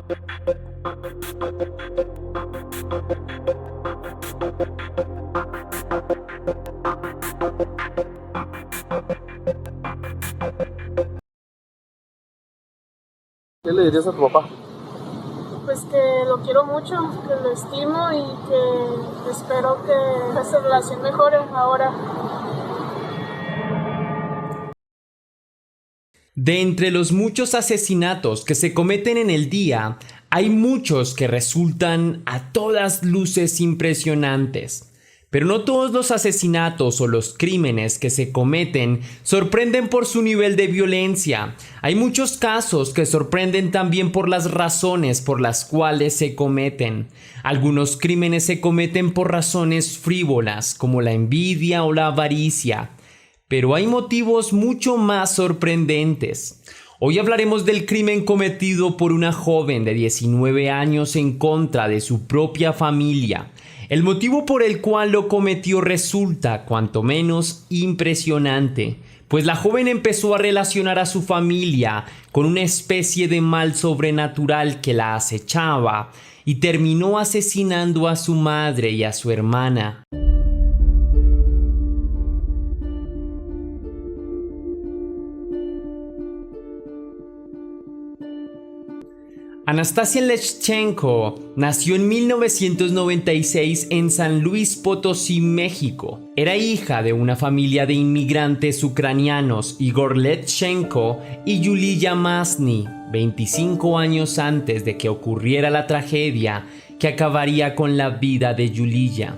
¿Qué le dirías a tu papá? Pues que lo quiero mucho, que lo estimo y que espero que esta relación mejore ahora. De entre los muchos asesinatos que se cometen en el día, hay muchos que resultan a todas luces impresionantes. Pero no todos los asesinatos o los crímenes que se cometen sorprenden por su nivel de violencia. Hay muchos casos que sorprenden también por las razones por las cuales se cometen. Algunos crímenes se cometen por razones frívolas, como la envidia o la avaricia. Pero hay motivos mucho más sorprendentes. Hoy hablaremos del crimen cometido por una joven de 19 años en contra de su propia familia. El motivo por el cual lo cometió resulta, cuanto menos, impresionante, pues la joven empezó a relacionar a su familia con una especie de mal sobrenatural que la acechaba y terminó asesinando a su madre y a su hermana. Anastasia Leshchenko nació en 1996 en San Luis Potosí, México. Era hija de una familia de inmigrantes ucranianos, Igor Leshchenko y Yulia Masny, 25 años antes de que ocurriera la tragedia que acabaría con la vida de Yulia.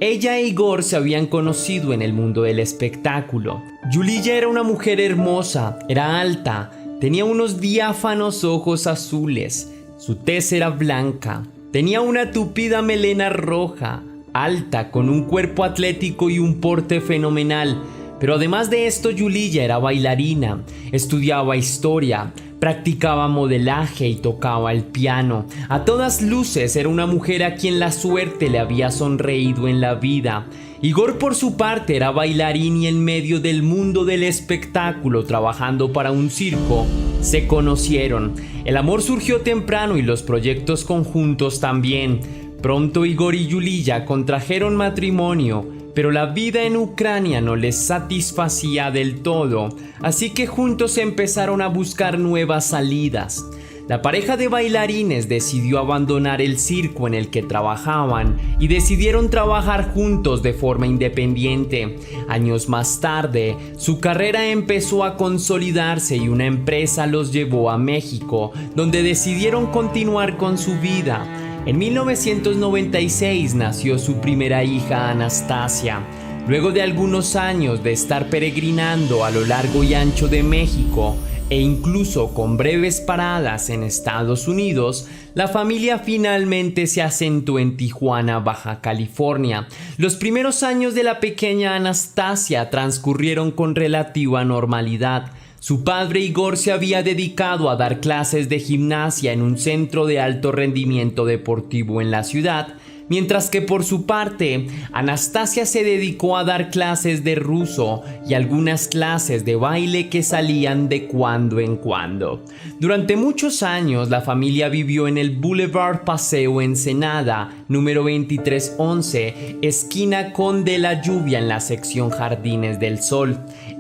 Ella e Igor se habían conocido en el mundo del espectáculo. Yulia era una mujer hermosa, era alta, tenía unos diáfanos ojos azules, su tez era blanca, tenía una tupida melena roja, alta, con un cuerpo atlético y un porte fenomenal. Pero además de esto, Yulia era bailarina, estudiaba historia, practicaba modelaje y tocaba el piano. A todas luces era una mujer a quien la suerte le había sonreído en la vida. Igor, por su parte, era bailarín y en medio del mundo del espectáculo, trabajando para un circo, se conocieron. El amor surgió temprano y los proyectos conjuntos también. Pronto Igor y Yulia contrajeron matrimonio, pero la vida en Ucrania no les satisfacía del todo, así que juntos empezaron a buscar nuevas salidas. La pareja de bailarines decidió abandonar el circo en el que trabajaban y decidieron trabajar juntos de forma independiente. Años más tarde, su carrera empezó a consolidarse y una empresa los llevó a México, donde decidieron continuar con su vida. En 1996 nació su primera hija, Anastasia. Luego de algunos años de estar peregrinando a lo largo y ancho de México, e incluso con breves paradas en Estados Unidos, la familia finalmente se asentó en Tijuana, Baja California. Los primeros años de la pequeña Anastasia transcurrieron con relativa normalidad. Su padre Igor se había dedicado a dar clases de gimnasia en un centro de alto rendimiento deportivo en la ciudad, mientras que por su parte, Anastasia se dedicó a dar clases de ruso y algunas clases de baile que salían de cuando en cuando. Durante muchos años, la familia vivió en el Boulevard Paseo Ensenada, número 2311, esquina con de la Lluvia en la sección Jardines del Sol,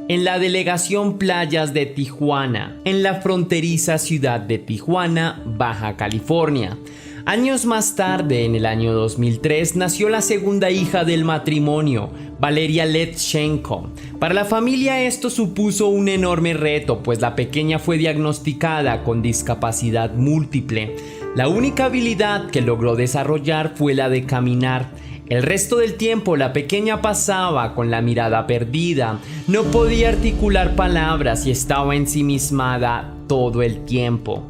en la delegación Playas de Tijuana, en la fronteriza ciudad de Tijuana, Baja California. Años más tarde, en el año 2003, nació la segunda hija del matrimonio, Valeria Leshchenko. Para la familia esto supuso un enorme reto, pues la pequeña fue diagnosticada con discapacidad múltiple. La única habilidad que logró desarrollar fue la de caminar. El resto del tiempo la pequeña pasaba con la mirada perdida, no podía articular palabras y estaba ensimismada todo el tiempo.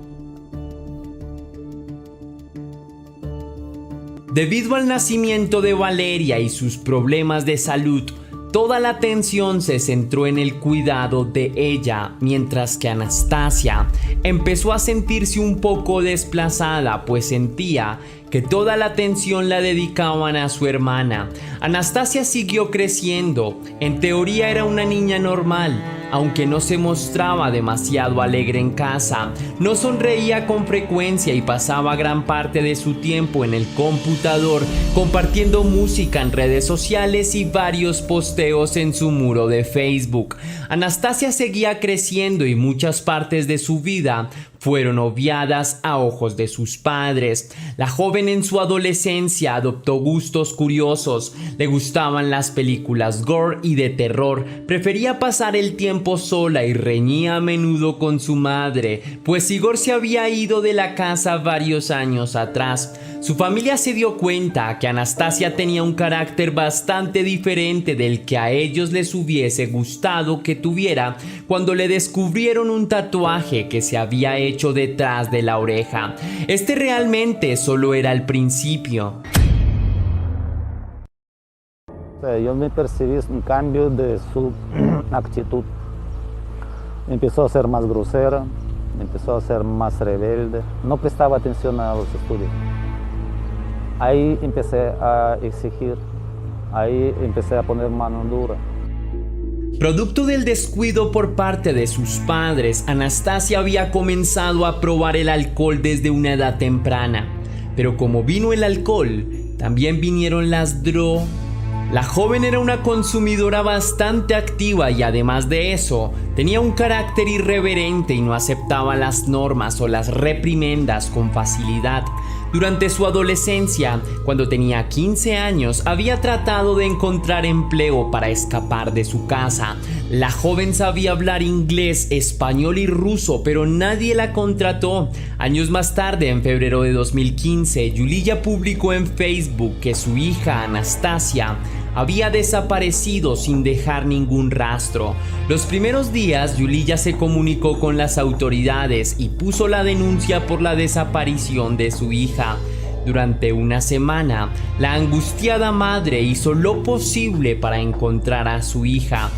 Debido al nacimiento de Valeria y sus problemas de salud, toda la atención se centró en el cuidado de ella, mientras que Anastasia empezó a sentirse un poco desplazada, pues sentía que toda la atención la dedicaban a su hermana. Anastasia siguió creciendo. En teoría era una niña normal, aunque no se mostraba demasiado alegre en casa. No sonreía con frecuencia y pasaba gran parte de su tiempo en el computador compartiendo música en redes sociales y varios posteos en su muro de Facebook. Anastasia seguía creciendo y muchas partes de su vida fueron obviadas a ojos de sus padres. La joven en su adolescencia adoptó gustos curiosos. Le gustaban las películas gore y de terror. Prefería pasar el tiempo sola y reñía a menudo con su madre, pues Igor se había ido de la casa varios años atrás. Su familia se dio cuenta que Anastasia tenía un carácter bastante diferente del que a ellos les hubiese gustado que tuviera cuando le descubrieron un tatuaje que se había hecho detrás de la oreja. Este realmente solo era el principio. Yo me percibí un cambio de su actitud. Empezó a ser más grosera, empezó a ser más rebelde, no prestaba atención a los estudios. Ahí empecé a exigir, ahí empecé a poner mano dura. Producto del descuido por parte de sus padres, Anastasia había comenzado a probar el alcohol desde una edad temprana. Pero como vino el alcohol, también vinieron las drogas. La joven era una consumidora bastante activa y además de eso, tenía un carácter irreverente y no aceptaba las normas o las reprimendas con facilidad. Durante su adolescencia, cuando tenía 15 años, había tratado de encontrar empleo para escapar de su casa. La joven sabía hablar inglés, español y ruso, pero nadie la contrató. Años más tarde, en febrero de 2015, Yuliya publicó en Facebook que su hija Anastasia había desaparecido sin dejar ningún rastro. Los primeros días, Yuliya se comunicó con las autoridades y puso la denuncia por la desaparición de su hija. Durante una semana, la angustiada madre hizo lo posible para encontrar a su hija,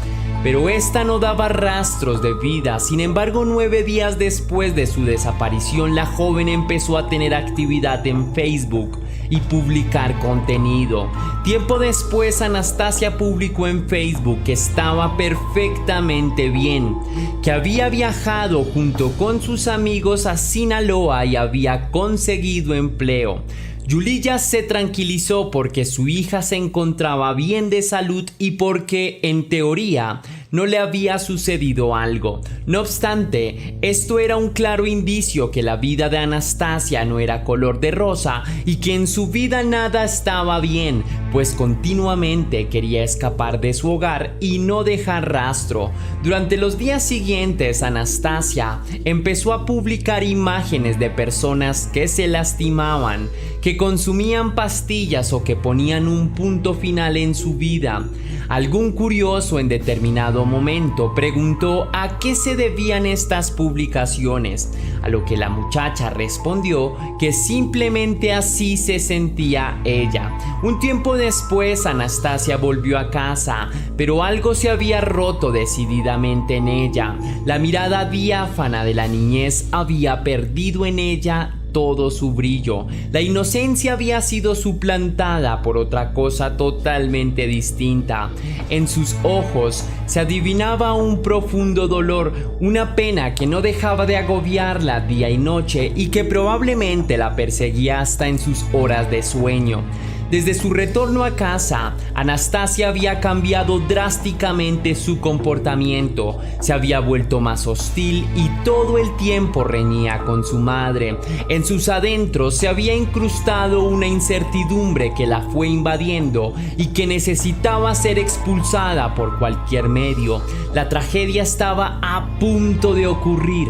pero esta no daba rastros de vida. Sin embargo, 9 días después de su desaparición, la joven empezó a tener actividad en Facebook y publicar contenido. Tiempo después, Anastasia publicó en Facebook que estaba perfectamente bien, que había viajado junto con sus amigos a Sinaloa y había conseguido empleo. Yuliya se tranquilizó porque su hija se encontraba bien de salud y porque, en teoría, no le había sucedido algo. No obstante, esto era un claro indicio que la vida de Anastasia no era color de rosa y que en su vida nada estaba bien, pues continuamente quería escapar de su hogar y no dejar rastro. Durante los días siguientes, Anastasia empezó a publicar imágenes de personas que se lastimaban, que consumían pastillas o que ponían un punto final en su vida. Algún curioso en determinado momento preguntó a qué se debían estas publicaciones, a lo que la muchacha respondió que simplemente así se sentía ella. Un tiempo después, Anastasia volvió a casa, pero algo se había roto decididamente en ella. La mirada diáfana de la niñez había perdido en ella todo su brillo. La inocencia había sido suplantada por otra cosa totalmente distinta. En sus ojos se adivinaba un profundo dolor, una pena que no dejaba de agobiarla día y noche y que probablemente la perseguía hasta en sus horas de sueño. Desde su retorno a casa, Anastasia había cambiado drásticamente su comportamiento. Se había vuelto más hostil y todo el tiempo reñía con su madre. En sus adentros se había incrustado una incertidumbre que la fue invadiendo y que necesitaba ser expulsada por cualquier medio. La tragedia estaba a punto de ocurrir.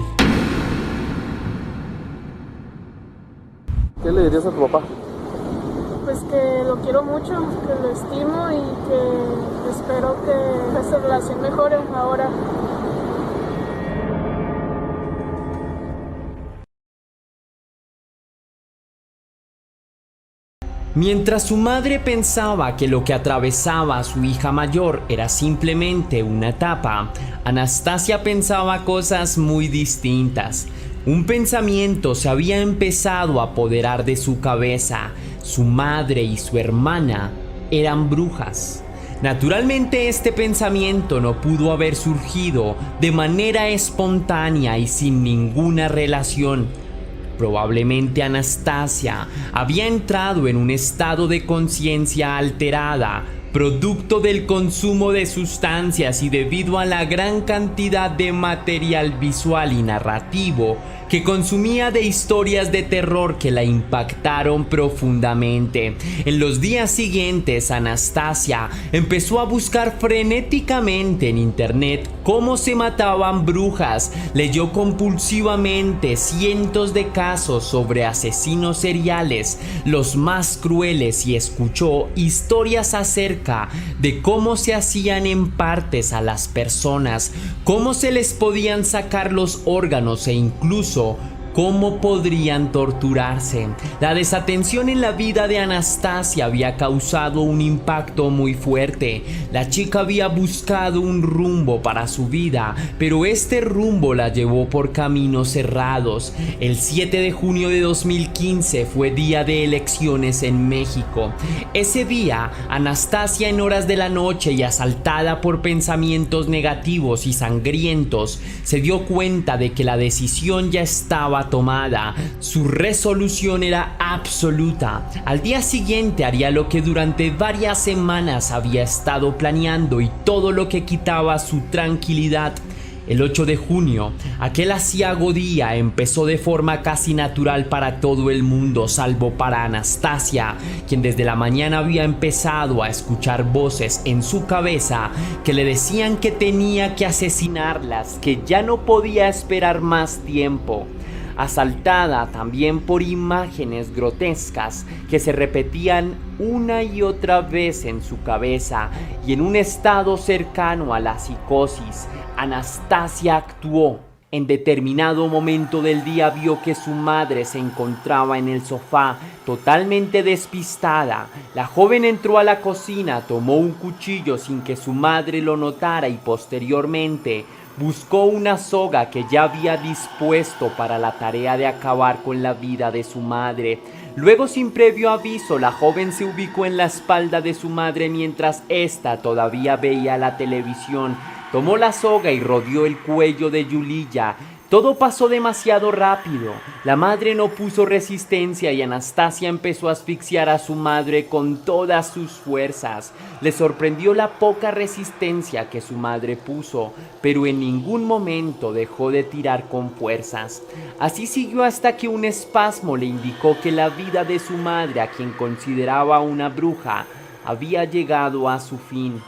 ¿Qué le dirías a tu papá? Pues que lo quiero mucho, que lo estimo y que espero que esa relación mejore ahora. Mientras su madre pensaba que lo que atravesaba a su hija mayor era simplemente una etapa, Anastasia pensaba cosas muy distintas. Un pensamiento se había empezado a apoderar de su cabeza. Su madre y su hermana eran brujas. Naturalmente, este pensamiento no pudo haber surgido de manera espontánea y sin ninguna relación. Probablemente Anastasia había entrado en un estado de conciencia alterada, producto del consumo de sustancias y debido a la gran cantidad de material visual y narrativo que consumía de historias de terror que la impactaron profundamente. En los días siguientes, Anastasia empezó a buscar frenéticamente en internet cómo se mataban brujas, leyó compulsivamente cientos de casos sobre asesinos seriales, los más crueles, y escuchó historias acerca de cómo se hacían en partes a las personas, cómo se les podían sacar los órganos e incluso cómo podrían torturarse. La desatención en la vida de Anastasia había causado un impacto muy fuerte. La chica había buscado un rumbo para su vida, pero este rumbo la llevó por caminos cerrados. El 7 de junio de 2015 fue día de elecciones en México. Ese día, Anastasia, en horas de la noche y asaltada por pensamientos negativos y sangrientos, se dio cuenta de que la decisión ya estaba tomada. Su resolución era absoluta. Al día siguiente haría lo que durante varias semanas había estado planeando y todo lo que quitaba su tranquilidad. El 8 de junio, aquel aciago día empezó de forma casi natural para todo el mundo, salvo para Anastasia, quien desde la mañana había empezado a escuchar voces en su cabeza que le decían que tenía que asesinarlas, que ya no podía esperar más tiempo. Asaltada también por imágenes grotescas que se repetían una y otra vez en su cabeza y en un estado cercano a la psicosis, Anastasia actuó. En determinado momento del día vio que su madre se encontraba en el sofá, totalmente despistada. La joven entró a la cocina, tomó un cuchillo sin que su madre lo notara y posteriormente buscó una soga que ya había dispuesto para la tarea de acabar con la vida de su madre. Luego, sin previo aviso, la joven se ubicó en la espalda de su madre mientras ésta todavía veía la televisión. Tomó la soga y rodeó el cuello de Yuliya. Todo pasó demasiado rápido. La madre no puso resistencia y Anastasia empezó a asfixiar a su madre con todas sus fuerzas. Le sorprendió la poca resistencia que su madre puso, pero en ningún momento dejó de tirar con fuerzas. Así siguió hasta que un espasmo le indicó que la vida de su madre, a quien consideraba una bruja, había llegado a su fin.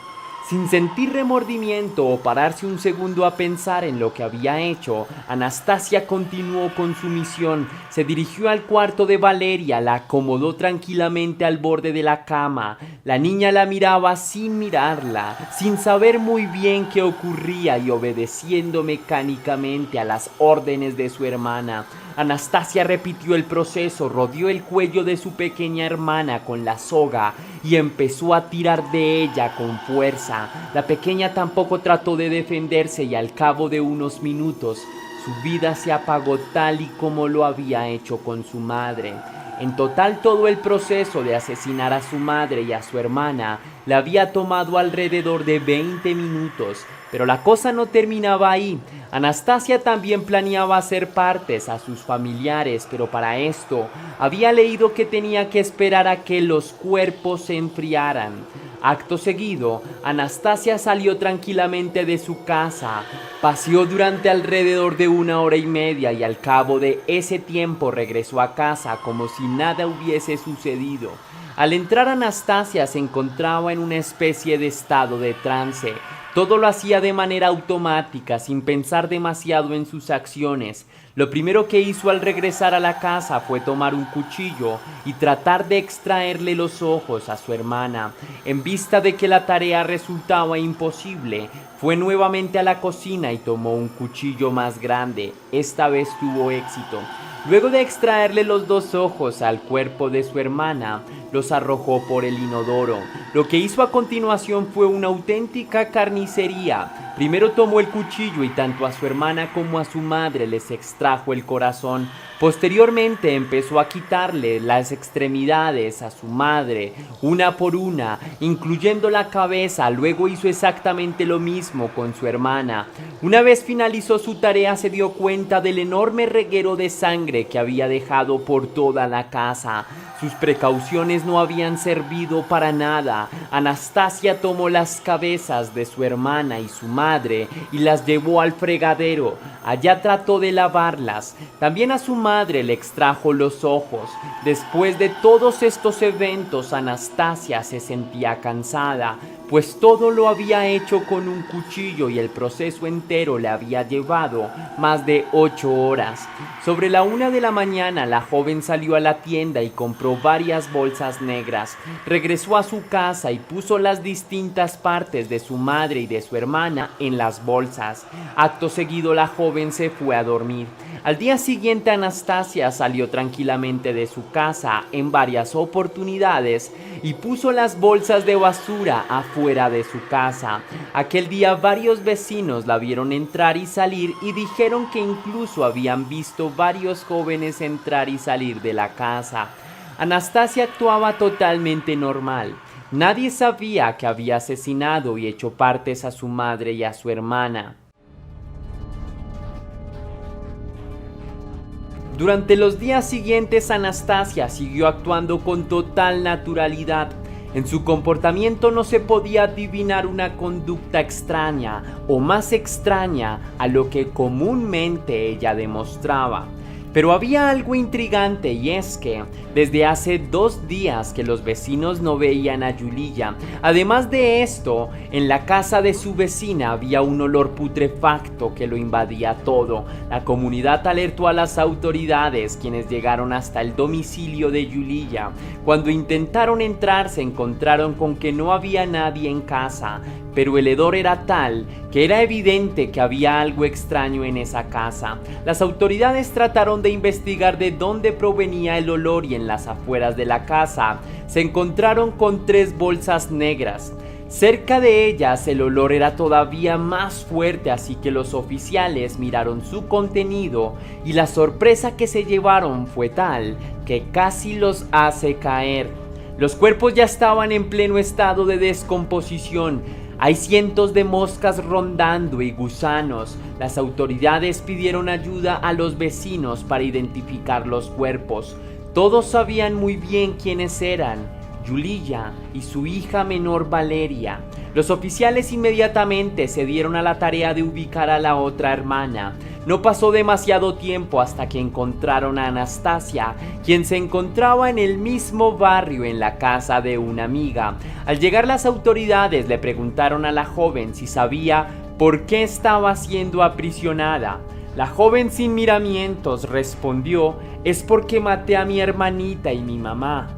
Sin sentir remordimiento o pararse un segundo a pensar en lo que había hecho, Anastasia continuó con su misión. Se dirigió al cuarto de Valeria, la acomodó tranquilamente al borde de la cama. La niña la miraba sin mirarla, sin saber muy bien qué ocurría y obedeciendo mecánicamente a las órdenes de su hermana. Anastasia repitió el proceso, rodeó el cuello de su pequeña hermana con la soga y empezó a tirar de ella con fuerza. La pequeña tampoco trató de defenderse y al cabo de unos minutos su vida se apagó tal y como lo había hecho con su madre. En total, todo el proceso de asesinar a su madre y a su hermana le había tomado alrededor de 20 minutos. Pero la cosa no terminaba ahí. Anastasia también planeaba hacer partes a sus familiares, pero para esto había leído que tenía que esperar a que los cuerpos se enfriaran. Acto seguido, Anastasia salió tranquilamente de su casa, paseó durante alrededor de 1 hora y media y al cabo de ese tiempo regresó a casa como si nada hubiese sucedido. Al entrar, Anastasia se encontraba en una especie de estado de trance. Todo lo hacía de manera automática, sin pensar demasiado en sus acciones. Lo primero que hizo al regresar a la casa fue tomar un cuchillo y tratar de extraerle los ojos a su hermana. En vista de que la tarea resultaba imposible, fue nuevamente a la cocina y tomó un cuchillo más grande. Esta vez tuvo éxito. Luego de extraerle los 2 ojos al cuerpo de su hermana, los arrojó por el inodoro. Lo que hizo a continuación fue una auténtica carnicería. Primero tomó el cuchillo y tanto a su hermana como a su madre les extrajo el corazón. Posteriormente empezó a quitarle las extremidades a su madre, una por una, incluyendo la cabeza. Luego hizo exactamente lo mismo con su hermana. Una vez finalizó su tarea, se dio cuenta del enorme reguero de sangre que había dejado por toda la casa. Sus precauciones no habían servido para nada. Anastasia tomó las cabezas de su hermana y su madre y las llevó al fregadero. Allá trató de lavarlas. También a su madre le extrajo los ojos. Después de todos estos eventos, Anastasia se sentía cansada, pues todo lo había hecho con un cuchillo y el proceso entero le había llevado más de 8 horas. Sobre la 1 de la mañana, la joven salió a la tienda y compró varias bolsas negras. Regresó a su casa y puso las distintas partes de su madre y de su hermana en las bolsas. Acto seguido, la joven se fue a dormir. Al día siguiente, Anastasia salió tranquilamente de su casa en varias oportunidades y puso las bolsas de basura afuera de su casa. Aquel día varios vecinos la vieron entrar y salir y dijeron que incluso habían visto varios jóvenes entrar y salir de la casa. Anastasia actuaba totalmente normal. Nadie sabía que había asesinado y hecho partes a su madre y a su hermana. Durante los días siguientes, Anastasia siguió actuando con total naturalidad. En su comportamiento no se podía adivinar una conducta extraña o más extraña a lo que comúnmente ella demostraba. Pero había algo intrigante, y es que desde hace 2 días que los vecinos no veían a Yuliya. Además de esto, en la casa de su vecina había un olor putrefacto que lo invadía todo. La comunidad alertó a las autoridades, quienes llegaron hasta el domicilio de Yuliya. Cuando intentaron entrar, se encontraron con que no había nadie en casa, pero el hedor era tal que era evidente que había algo extraño en esa casa. Las autoridades trataron de investigar de dónde provenía el olor y en las afueras de la casa se encontraron con 3 bolsas negras. Cerca de ellas el olor era todavía más fuerte, así que los oficiales miraron su contenido y la sorpresa que se llevaron fue tal que casi los hace caer. Los cuerpos ya estaban en pleno estado de descomposición. Hay cientos de moscas rondando y gusanos. Las autoridades pidieron ayuda a los vecinos para identificar los cuerpos. Todos sabían muy bien quiénes eran: Yuliya y su hija menor Valeria. Los oficiales inmediatamente se dieron a la tarea de ubicar a la otra hermana. No pasó demasiado tiempo hasta que encontraron a Anastasia, quien se encontraba en el mismo barrio en la casa de una amiga. Al llegar las autoridades le preguntaron a la joven si sabía por qué estaba siendo aprisionada. La joven sin miramientos respondió: "Es porque maté a mi hermanita y mi mamá".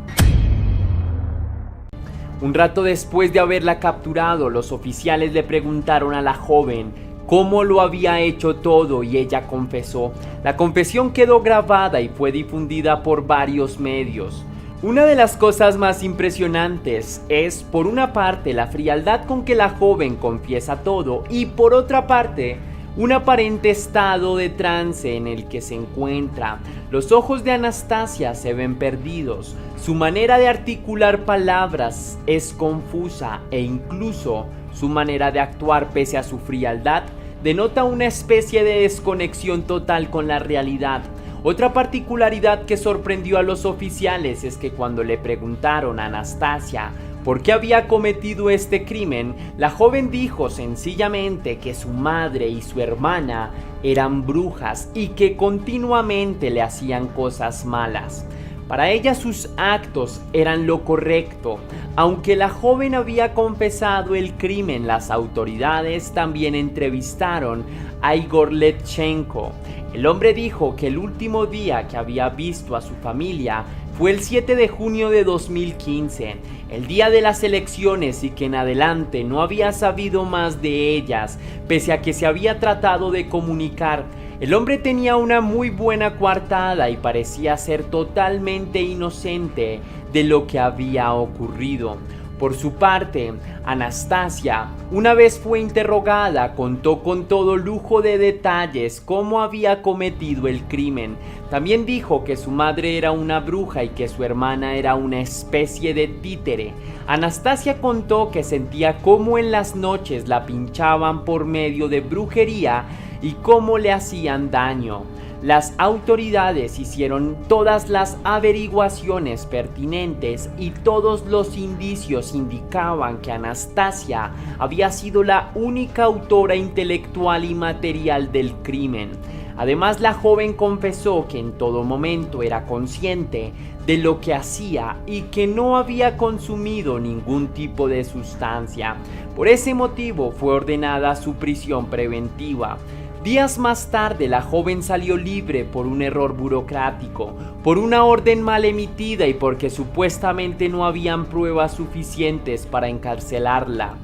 Un rato después de haberla capturado, los oficiales le preguntaron a la joven cómo lo había hecho todo y ella confesó. La confesión quedó grabada y fue difundida por varios medios. Una de las cosas más impresionantes es, por una parte, la frialdad con que la joven confiesa todo y, por otra parte, un aparente estado de trance en el que se encuentra. Los ojos de Anastasia se ven perdidos, su manera de articular palabras es confusa e incluso su manera de actuar, pese a su frialdad, denota una especie de desconexión total con la realidad. Otra particularidad que sorprendió a los oficiales es que cuando le preguntaron a Anastasia por qué había cometido este crimen, la joven dijo sencillamente que su madre y su hermana eran brujas y que continuamente le hacían cosas malas. Para ella sus actos eran lo correcto. Aunque la joven había confesado el crimen, las autoridades también entrevistaron a Igor Letchenko. El hombre dijo que el último día que había visto a su familia fue el 7 de junio de 2015, el día de las elecciones, y que en adelante no había sabido más de ellas, pese a que se había tratado de comunicar. El hombre tenía una muy buena coartada y parecía ser totalmente inocente de lo que había ocurrido. Por su parte, Anastasia, una vez fue interrogada, contó con todo lujo de detalles cómo había cometido el crimen. También dijo que su madre era una bruja y que su hermana era una especie de títere. Anastasia contó que sentía cómo en las noches la pinchaban por medio de brujería y cómo le hacían daño. Las autoridades hicieron todas las averiguaciones pertinentes y todos los indicios indicaban que Anastasia había sido la única autora intelectual y material del crimen. Además, la joven confesó que en todo momento era consciente de lo que hacía y que no había consumido ningún tipo de sustancia. Por ese motivo fue ordenada su prisión preventiva. Días más tarde, la joven salió libre por un error burocrático, por una orden mal emitida y porque supuestamente no habían pruebas suficientes para encarcelarla.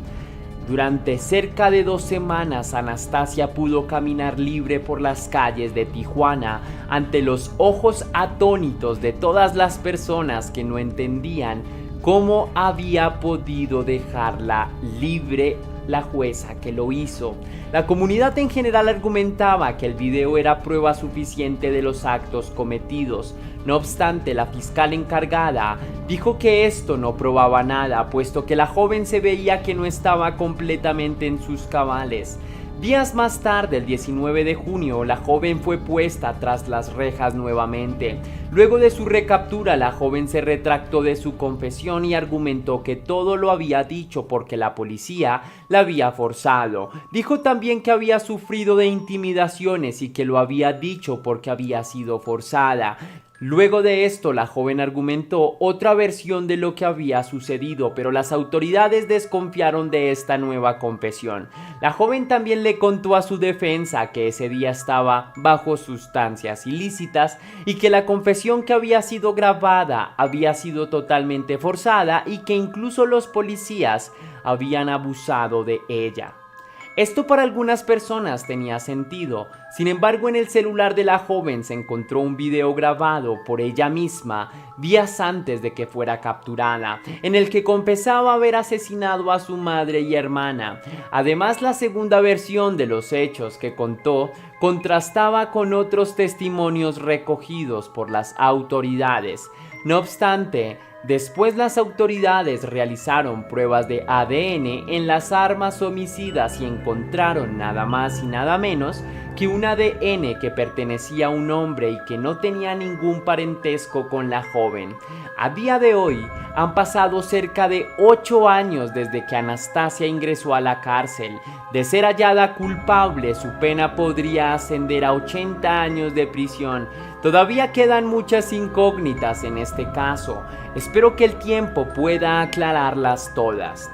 Durante cerca de 2 semanas, Anastasia pudo caminar libre por las calles de Tijuana ante los ojos atónitos de todas las personas que no entendían cómo había podido dejarla libre la jueza que lo hizo. La comunidad en general argumentaba que el video era prueba suficiente de los actos cometidos. No obstante, la fiscal encargada dijo que esto no probaba nada, puesto que la joven se veía que no estaba completamente en sus cabales. Días más tarde, el 19 de junio, la joven fue puesta tras las rejas nuevamente. Luego de su recaptura, la joven se retractó de su confesión y argumentó que todo lo había dicho porque la policía la había forzado. Dijo también que había sufrido de intimidaciones y que lo había dicho porque había sido forzada. Luego de esto, la joven argumentó otra versión de lo que había sucedido, pero las autoridades desconfiaron de esta nueva confesión. La joven también le contó a su defensa que ese día estaba bajo sustancias ilícitas y que la confesión que había sido grabada había sido totalmente forzada y que incluso los policías habían abusado de ella. Esto para algunas personas tenía sentido. Sin embargo, en el celular de la joven se encontró un video grabado por ella misma días antes de que fuera capturada, en el que confesaba haber asesinado a su madre y hermana. Además, la segunda versión de los hechos que contó contrastaba con otros testimonios recogidos por las autoridades. No obstante, después las autoridades realizaron pruebas de ADN en las armas homicidas y encontraron nada más y nada menos que un ADN que pertenecía a un hombre y que no tenía ningún parentesco con la joven. A día de hoy han pasado cerca de 8 años desde que Anastasia ingresó a la cárcel. De ser hallada culpable, su pena podría ascender a 80 años de prisión. Todavía quedan muchas incógnitas en este caso. Espero que el tiempo pueda aclararlas todas.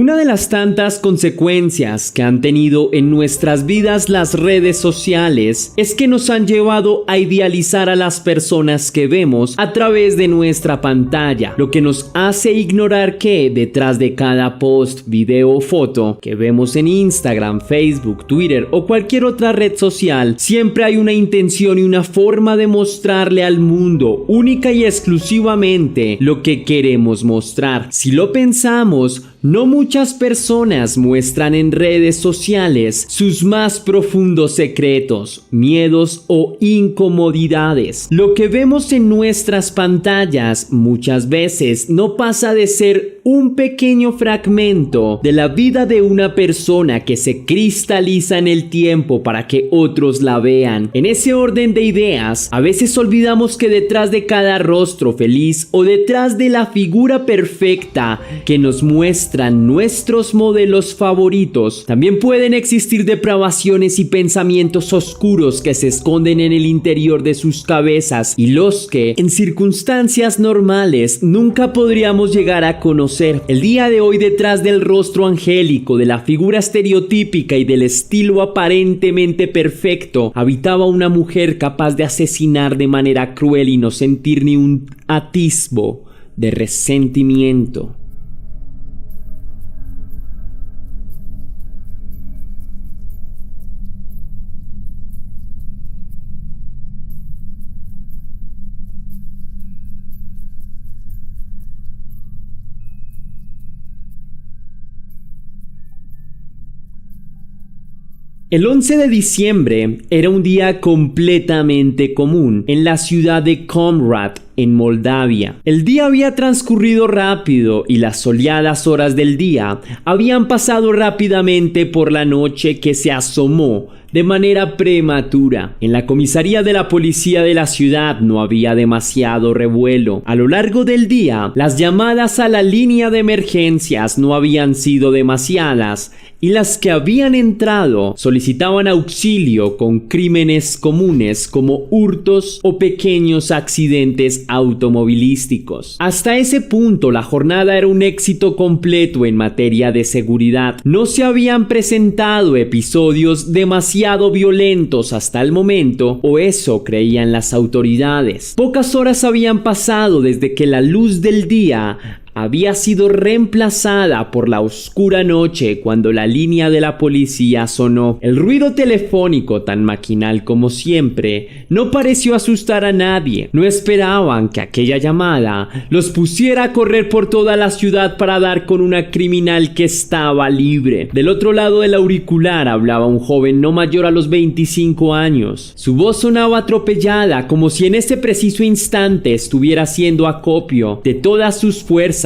Una de las tantas consecuencias que han tenido en nuestras vidas las redes sociales es que nos han llevado a idealizar a las personas que vemos a través de nuestra pantalla, lo que nos hace ignorar que detrás de cada post, video o foto que vemos en Instagram, Facebook, Twitter o cualquier otra red social, siempre hay una intención y una forma de mostrarle al mundo única y exclusivamente lo que queremos mostrar. Si lo pensamos, no muchas personas muestran en redes sociales sus más profundos secretos, miedos o incomodidades. Lo que vemos en nuestras pantallas muchas veces no pasa de ser un pequeño fragmento de la vida de una persona que se cristaliza en el tiempo para que otros la vean. En ese orden de ideas, a veces olvidamos que detrás de cada rostro feliz o detrás de la figura perfecta que nos muestran nuestros modelos favoritos, también pueden existir depravaciones y pensamientos oscuros que se esconden en el interior de sus cabezas y los que, en circunstancias normales, nunca podríamos llegar a conocer. El día de hoy, detrás del rostro angélico, de la figura estereotípica y del estilo aparentemente perfecto, habitaba una mujer capaz de asesinar de manera cruel y no sentir ni un atisbo de resentimiento. El 11 de diciembre era un día completamente común en la ciudad de Comrat, en Moldavia. El día había transcurrido rápido y las soleadas horas del día habían pasado rápidamente por la noche que se asomó de manera prematura. En la comisaría de la policía de la ciudad no había demasiado revuelo. A lo largo del día, las llamadas a la línea de emergencias no habían sido demasiadas y las que habían entrado solicitaban auxilio con crímenes comunes como hurtos o pequeños accidentes automovilísticos. Hasta ese punto, la jornada era un éxito completo en materia de seguridad. No se habían presentado episodios demasiado violentos hasta el momento, o eso creían las autoridades. Pocas horas habían pasado desde que la luz del día había sido reemplazada por la oscura noche cuando la línea de la policía sonó. El ruido telefónico, tan maquinal como siempre, no pareció asustar a nadie. No esperaban que aquella llamada los pusiera a correr por toda la ciudad para dar con una criminal que estaba libre. Del otro lado del auricular hablaba un joven no mayor a los 25 años. Su voz sonaba atropellada, como si en ese preciso instante estuviera haciendo acopio de todas sus fuerzas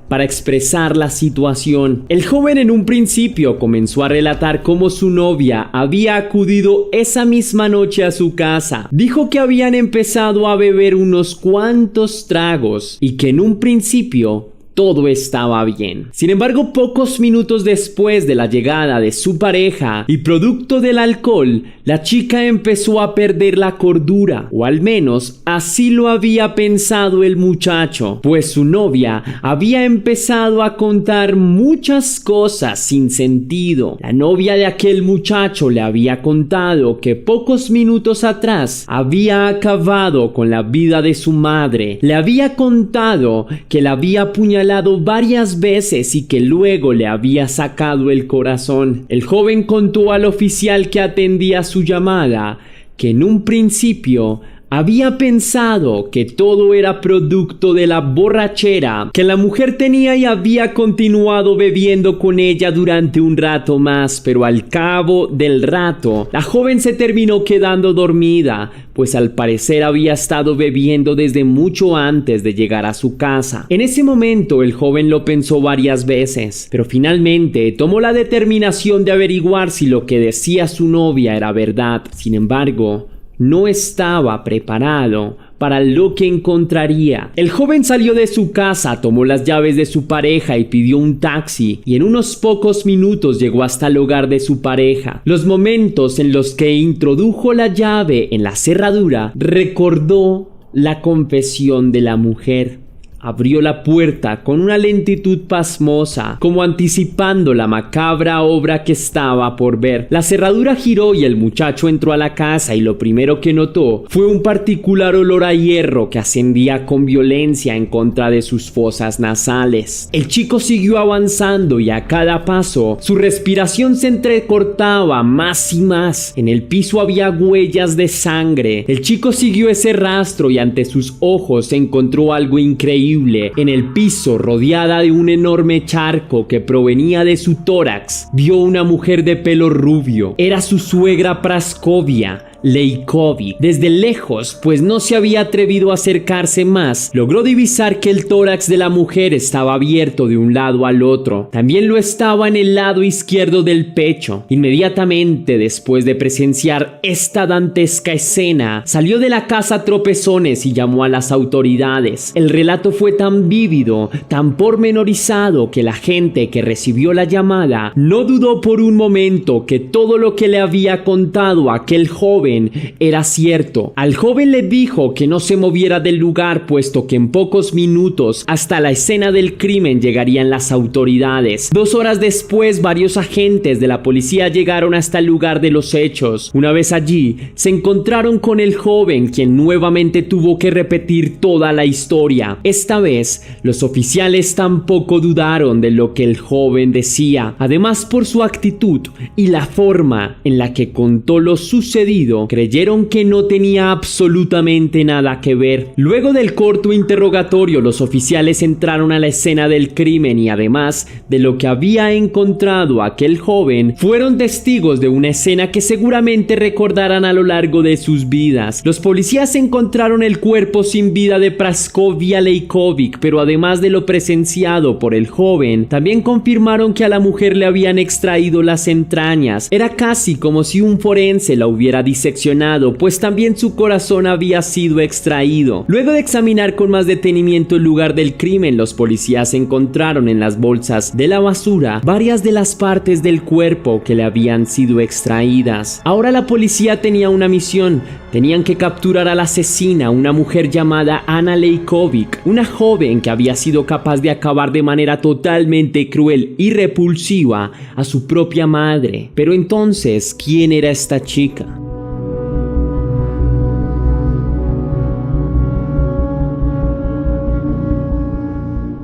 para expresar la situación. El joven en un principio comenzó a relatar cómo su novia había acudido esa misma noche a su casa. Dijo que habían empezado a beber unos cuantos tragos y que en un principio todo estaba bien. Sin embargo, pocos minutos después de la llegada de su pareja y producto del alcohol, la chica empezó a perder la cordura, o al menos así lo había pensado el muchacho, pues su novia había empezado a contar muchas cosas sin sentido. La novia de aquel muchacho le había contado que pocos minutos atrás había acabado con la vida de su madre. Le había contado que la había apuñalado varias veces y que luego le había sacado el corazón. El joven contó al oficial que atendía su llamada que en un principio había pensado que todo era producto de la borrachera que la mujer tenía y había continuado bebiendo con ella durante un rato más, pero al cabo del rato la joven se terminó quedando dormida, pues al parecer había estado bebiendo desde mucho antes de llegar a su casa. En ese momento el joven lo pensó varias veces, pero finalmente tomó la determinación de averiguar si lo que decía su novia era verdad. Sin embargo, no estaba preparado para lo que encontraría. El joven salió de su casa, tomó las llaves de su pareja y pidió un taxi, y en unos pocos minutos llegó hasta el hogar de su pareja. Los momentos en los que introdujo la llave en la cerradura, recordó la confesión de la mujer. Abrió la puerta con una lentitud pasmosa, como anticipando la macabra obra que estaba por ver. La cerradura giró y el muchacho entró a la casa y lo primero que notó fue un particular olor a hierro que ascendía con violencia en contra de sus fosas nasales. El chico siguió avanzando y a cada paso su respiración se entrecortaba más y más. En el piso había huellas de sangre. El chico siguió ese rastro y ante sus ojos encontró algo increíble. En el piso, rodeada de un enorme charco que provenía de su tórax, vio una mujer de pelo rubio. Era su suegra Praskovia Leikovic. Desde lejos, pues no se había atrevido a acercarse más, logró divisar que el tórax de la mujer estaba abierto de un lado al otro. También lo estaba en el lado izquierdo del pecho. Inmediatamente después de presenciar esta dantesca escena, salió de la casa a tropezones y llamó a las autoridades. El relato fue tan vívido, tan pormenorizado, que la gente que recibió la llamada no dudó por un momento que todo lo que le había contado aquel joven era cierto. Al joven le dijo que no se moviera del lugar, puesto que en pocos minutos hasta la escena del crimen llegarían las autoridades. 2 horas después, varios agentes de la policía llegaron hasta el lugar de los hechos. Una vez allí, se encontraron con el joven, quien nuevamente tuvo que repetir toda la historia. Esta vez, los oficiales tampoco dudaron de lo que el joven decía. Además, por su actitud y la forma en la que contó lo sucedido, principio creyeron que no tenía absolutamente nada que ver. Luego del corto interrogatorio, los oficiales entraron a la escena del crimen y además de lo que había encontrado aquel joven, fueron testigos de una escena que seguramente recordarán a lo largo de sus vidas. Los policías encontraron el cuerpo sin vida de Praskovia Lejkovic, pero además de lo presenciado por el joven, también confirmaron que a la mujer le habían extraído las entrañas. Era casi como si un forense la hubiera diseccionado, pues también su corazón había sido extraído. Luego de examinar con más detenimiento el lugar del crimen, los policías encontraron en las bolsas de la basura varias de las partes del cuerpo que le habían sido extraídas. Ahora la policía tenía una misión. Tenían que capturar a la asesina, una mujer llamada Anna Lejkovic, una joven que había sido capaz de acabar de manera totalmente cruel y repulsiva a su propia madre. Pero entonces, ¿quién era esta chica?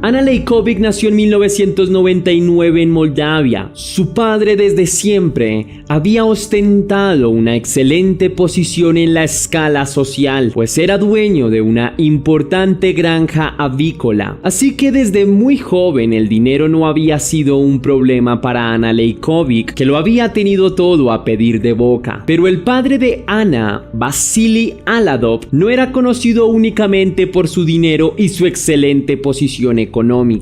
Anna Lejkovic nació en 1999 en Moldavia. Su padre desde siempre había ostentado una excelente posición en la escala social, pues era dueño de una importante granja avícola. Así que desde muy joven el dinero no había sido un problema para Anna Lejkovic, que lo había tenido todo a pedir de boca. Pero el padre de Anna, Vasily Aladov, no era conocido únicamente por su dinero y su excelente posición económica.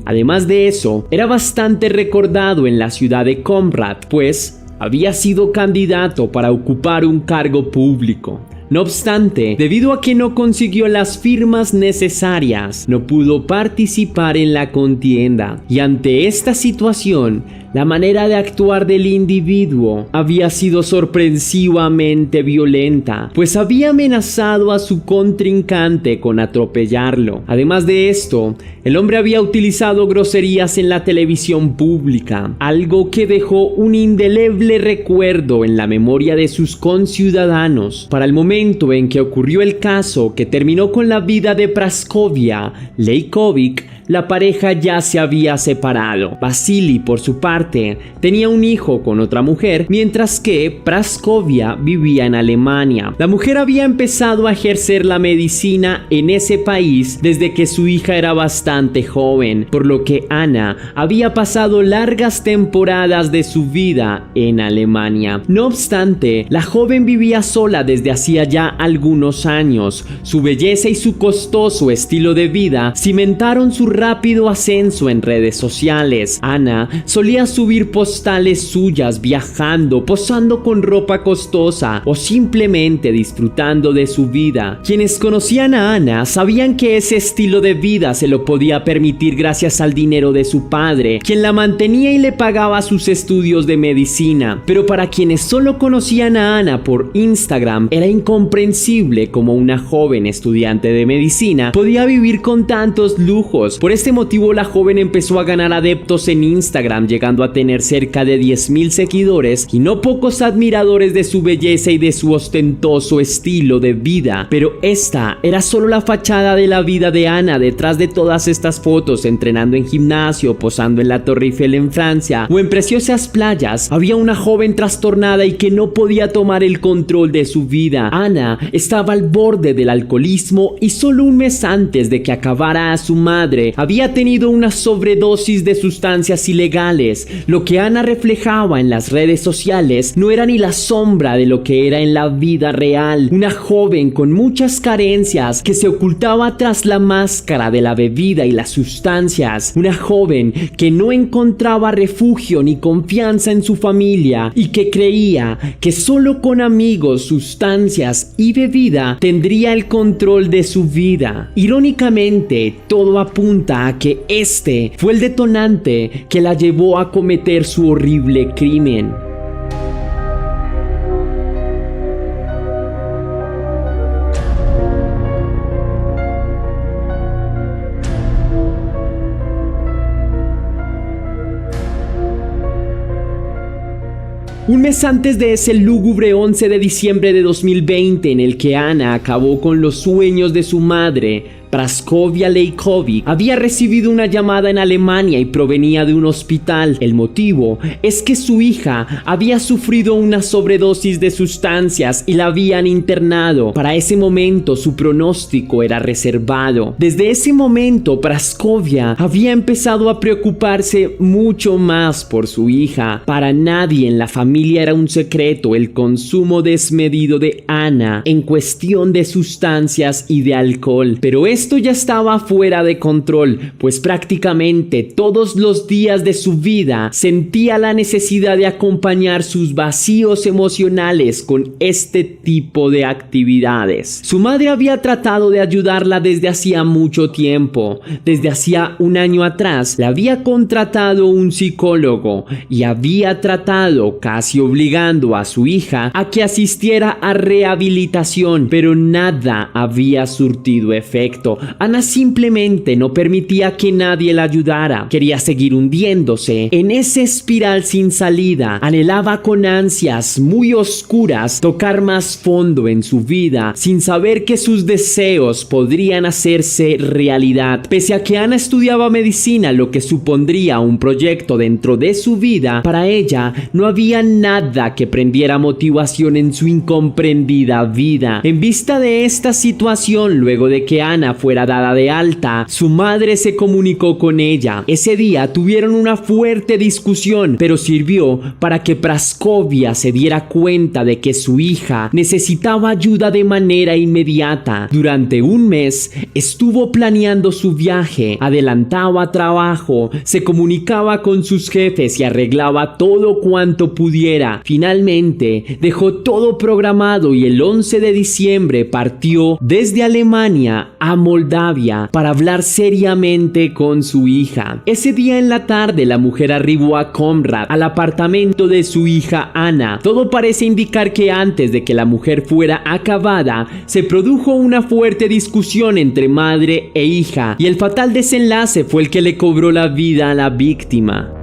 Además de eso, era bastante recordado en la ciudad de Komrad, pues había sido candidato para ocupar un cargo público. No obstante, debido a que no consiguió las firmas necesarias, no pudo participar en la contienda. Y ante esta situación, la manera de actuar del individuo había sido sorpresivamente violenta, pues había amenazado a su contrincante con atropellarlo. Además de esto, el hombre había utilizado groserías en la televisión pública, algo que dejó un indeleble recuerdo en la memoria de sus conciudadanos. Para el momento en que ocurrió el caso que terminó con la vida de Praskovia Lejkovic, la pareja ya se había separado. Vasily, por su parte, tenía un hijo con otra mujer, mientras que Praskovia vivía en Alemania. La mujer había empezado a ejercer la medicina en ese país desde que su hija era bastante joven, por lo que Anna había pasado largas temporadas de su vida en Alemania. No obstante, la joven vivía sola desde hacía ya algunos años. Su belleza y su costoso estilo de vida cimentaron su rápido ascenso en redes sociales. Anna solía subir postales suyas viajando, posando con ropa costosa o simplemente disfrutando de su vida. Quienes conocían a Anna sabían que ese estilo de vida se lo podía permitir gracias al dinero de su padre, quien la mantenía y le pagaba sus estudios de medicina. Pero para quienes solo conocían a Anna por Instagram, era incomprensible cómo una joven estudiante de medicina podía vivir con tantos lujos. Por este motivo, la joven empezó a ganar adeptos en Instagram, llegando a tener cerca de 10,000 seguidores y no pocos admiradores de su belleza y de su ostentoso estilo de vida. Pero esta era solo la fachada de la vida de Anna. Detrás de todas estas fotos, entrenando en gimnasio, posando en la Torre Eiffel en Francia o en preciosas playas, había una joven trastornada y que no podía tomar el control de su vida. Anna estaba al borde del alcoholismo y solo un mes antes de que acabara a su madre, había tenido una sobredosis de sustancias ilegales. Lo que Anna reflejaba en las redes sociales no era ni la sombra de lo que era en la vida real. Una joven con muchas carencias que se ocultaba tras la máscara de la bebida y las sustancias. Una joven que no encontraba refugio ni confianza en su familia y que creía que solo con amigos, sustancias y bebida tendría el control de su vida. Irónicamente, todo apunta a que este fue el detonante que la llevó a cometer su horrible crimen. Un mes antes de ese lúgubre 11 de diciembre de 2020 en el que Ana acabó con los sueños de su madre, Praskovia Leikovic había recibido una llamada en Alemania y provenía de un hospital. El motivo es que su hija había sufrido una sobredosis de sustancias y la habían internado. Para ese momento su pronóstico era reservado. Desde ese momento Praskovia había empezado a preocuparse mucho más por su hija. Para nadie en la familia era un secreto el consumo desmedido de Ana en cuestión de sustancias y de alcohol, pero esto ya estaba fuera de control, pues prácticamente todos los días de su vida sentía la necesidad de acompañar sus vacíos emocionales con este tipo de actividades. Su madre había tratado de ayudarla desde hacía mucho tiempo. Desde hacía un año atrás le había contratado un psicólogo y había tratado, casi obligando a su hija a que asistiera a rehabilitación, pero nada había surtido efecto. Ana simplemente no permitía que nadie la ayudara. Quería seguir hundiéndose en esa espiral sin salida. Anhelaba con ansias muy oscuras tocar más fondo en su vida, sin saber que sus deseos podrían hacerse realidad. Pese a que Ana estudiaba medicina, lo que supondría un proyecto dentro de su vida, para ella no había nada que prendiera motivación en su incomprendida vida. En vista de esta situación, luego de que Ana fuera dada de alta, su madre se comunicó con ella. Ese día tuvieron una fuerte discusión, pero sirvió para que Praskovia se diera cuenta de que su hija necesitaba ayuda de manera inmediata. Durante un mes estuvo planeando su viaje, adelantaba trabajo, se comunicaba con sus jefes y arreglaba todo cuanto pudiera. Finalmente dejó todo programado y el 11 de diciembre partió desde Alemania a Moldavia para hablar seriamente con su hija. Ese día en la tarde la mujer arribó a Comrad, al apartamento de su hija Ana. Todo parece indicar que antes de que la mujer fuera acabada, se produjo una fuerte discusión entre madre e hija y el fatal desenlace fue el que le cobró la vida a la víctima.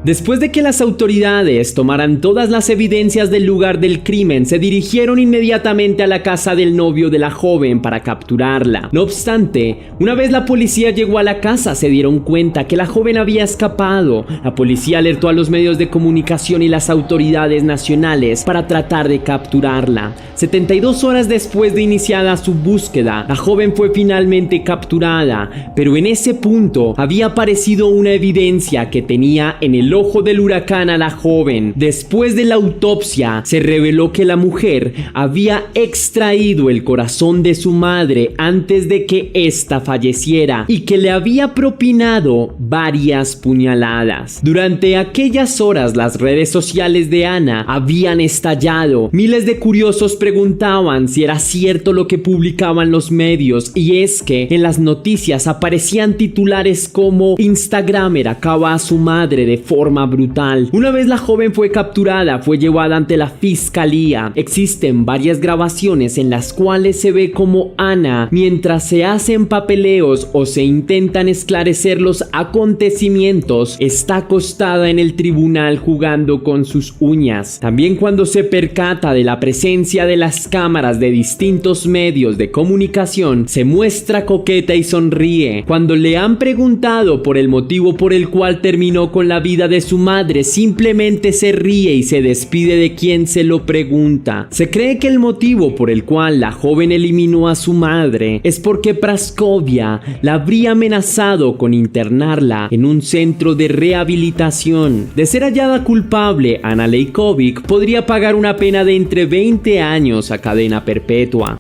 Después de que las autoridades tomaran todas las evidencias del lugar del crimen, se dirigieron inmediatamente a la casa del novio de la joven para capturarla. No obstante, una vez la policía llegó a la casa, se dieron cuenta que la joven había escapado. La policía alertó a los medios de comunicación y las autoridades nacionales para tratar de capturarla. 72 horas después de iniciada su búsqueda, la joven fue finalmente capturada, pero en ese punto había aparecido una evidencia que tenía en el ojo del huracán a la joven. Después de la autopsia, se reveló que la mujer había extraído el corazón de su madre antes de que ésta falleciera y que le había propinado varias puñaladas. Durante aquellas horas, las redes sociales de Ana habían estallado. Miles de curiosos preguntaban si era cierto lo que publicaban los medios, y es que en las noticias aparecían titulares como "Instagramer acaba a su madre de forma brutal". Una vez la joven fue capturada, fue llevada ante la fiscalía. Existen varias grabaciones en las cuales se ve como Ana, mientras se hacen papeleos o se intentan esclarecer los acontecimientos, está acostada en el tribunal jugando con sus uñas. También cuando se percata de la presencia de las cámaras de distintos medios de comunicación, se muestra coqueta y sonríe. Cuando le han preguntado por el motivo por el cual terminó con la vida de su madre, simplemente se ríe y se despide de quien se lo pregunta. Se cree que el motivo por el cual la joven eliminó a su madre es porque Praskovia la habría amenazado con internarla en un centro de rehabilitación. De ser hallada culpable, Ana Leikovic podría pagar una pena de entre 20 años a cadena perpetua.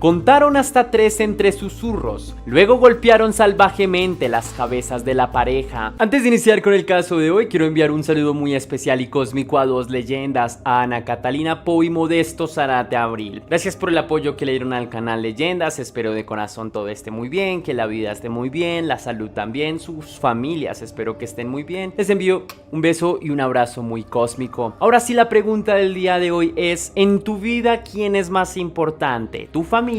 Contaron hasta 3 entre susurros, luego golpearon salvajemente las cabezas de la pareja. Antes de iniciar con el caso de hoy, quiero enviar un saludo muy especial y cósmico a 2 leyendas, a Ana Catalina Pou y Modesto Zarate Abril. Gracias por el apoyo que le dieron al canal Leyendas, espero de corazón todo esté muy bien, que la vida esté muy bien, la salud también, sus familias espero que estén muy bien. Les envío un beso y un abrazo muy cósmico. Ahora sí, la pregunta del día de hoy es: en tu vida, ¿quién es más importante? ¿Tu familia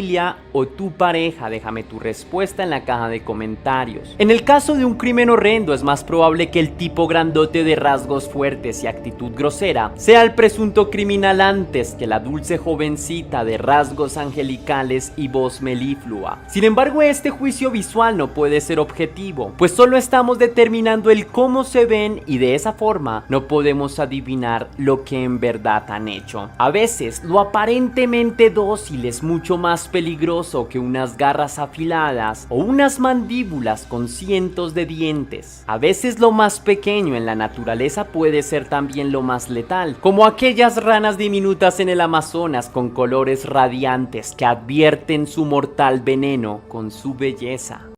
o tu pareja? Déjame tu respuesta en la caja de comentarios. En el caso de un crimen horrendo, es más probable que el tipo grandote de rasgos fuertes y actitud grosera sea el presunto criminal antes que la dulce jovencita de rasgos angelicales y voz meliflua. Sin embargo, este juicio visual no puede ser objetivo, pues solo estamos determinando el cómo se ven y de esa forma no podemos adivinar lo que en verdad han hecho. A veces lo aparentemente dócil es mucho más peligroso que unas garras afiladas o unas mandíbulas con cientos de dientes. A veces lo más pequeño en la naturaleza puede ser también lo más letal, como aquellas ranas diminutas en el Amazonas con colores radiantes que advierten su mortal veneno con su belleza.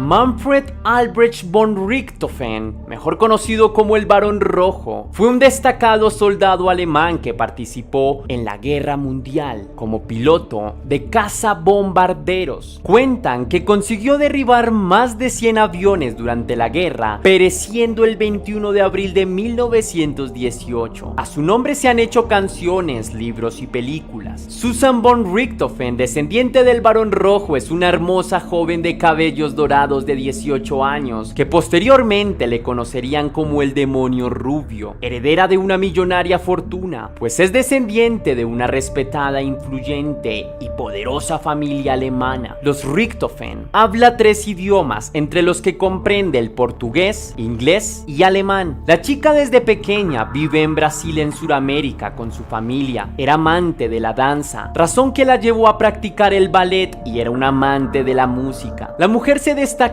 Manfred Albrecht von Richthofen, mejor conocido como el Barón Rojo, fue un destacado soldado alemán que participó en la Guerra Mundial como piloto de cazabombarderos. Cuentan que consiguió derribar más de 100 aviones durante la guerra, pereciendo el 21 de abril de 1918. A su nombre se han hecho canciones, libros y películas. Susan von Richthofen, descendiente del Barón Rojo, es una hermosa joven de cabellos dorados de 18 años, que posteriormente le conocerían como el demonio rubio, heredera de una millonaria fortuna, pues es descendiente de una respetada, influyente y poderosa familia alemana. Los Richthofen habla 3 idiomas, entre los que comprende el portugués, inglés y alemán. La chica desde pequeña vive en Brasil, en Sudamérica, con su familia. Era amante de la danza, razón que la llevó a practicar el ballet, y era un amante de la música. La mujer se destacaba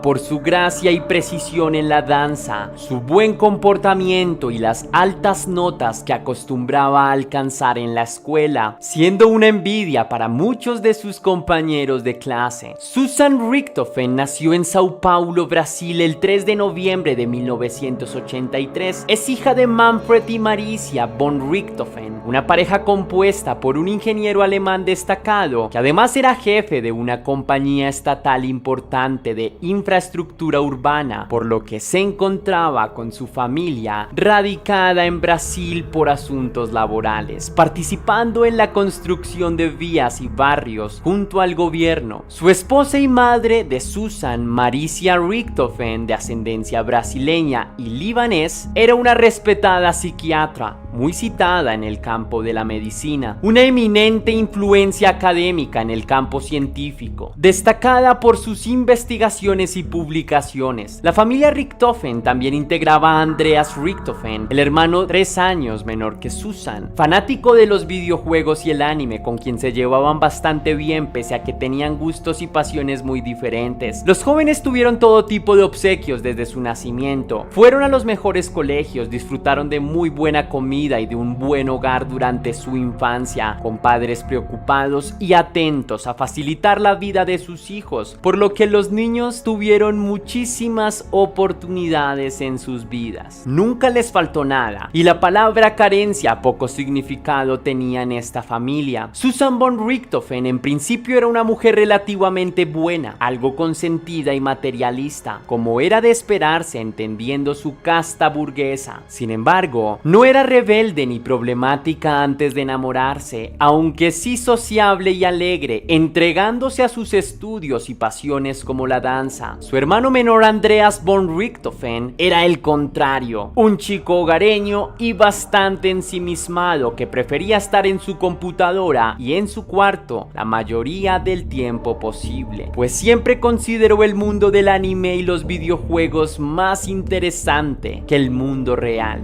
por su gracia y precisión en la danza, su buen comportamiento y las altas notas que acostumbraba a alcanzar en la escuela, siendo una envidia para muchos de sus compañeros de clase. Susan Richthofen nació en Sao Paulo, Brasil, el 3 de noviembre de 1983. Es hija de Manfred y Maricia von Richthofen, una pareja compuesta por un ingeniero alemán destacado que además era jefe de una compañía estatal importante de infraestructura urbana, por lo que se encontraba con su familia radicada en Brasil por asuntos laborales, participando en la construcción de vías y barrios junto al gobierno. Su esposa y madre de Susan, Maricia Richthofen, de ascendencia brasileña y libanés, era una respetada psiquiatra, muy citada en el campo de la medicina, una eminente influencia académica en el campo científico, destacada por sus investigaciones y publicaciones. La familia Richthofen también integraba a Andreas Richthofen, el hermano 3 años menor que Susan, fanático de los videojuegos y el anime, con quien se llevaban bastante bien pese a que tenían gustos y pasiones muy diferentes. Los jóvenes tuvieron todo tipo de obsequios desde su nacimiento, fueron a los mejores colegios, disfrutaron de muy buena comida y de un buen hogar durante su infancia, con padres preocupados y atentos a facilitar la vida de sus hijos, por lo que los niños tuvieron muchísimas oportunidades en sus vidas. Nunca les faltó nada, y la palabra carencia poco significado tenía en esta familia. Susan von Richthofen en principio era una mujer relativamente buena, algo consentida y materialista, como era de esperarse entendiendo su casta burguesa. Sin embargo, no era rebelde ni problemática antes de enamorarse, aunque sí sociable y alegre, entregándose a sus estudios y pasiones como la danza. Su hermano menor Andreas von Richthofen era el contrario, un chico hogareño y bastante ensimismado que prefería estar en su computadora y en su cuarto la mayoría del tiempo posible, pues siempre consideró el mundo del anime y los videojuegos más interesante que el mundo real.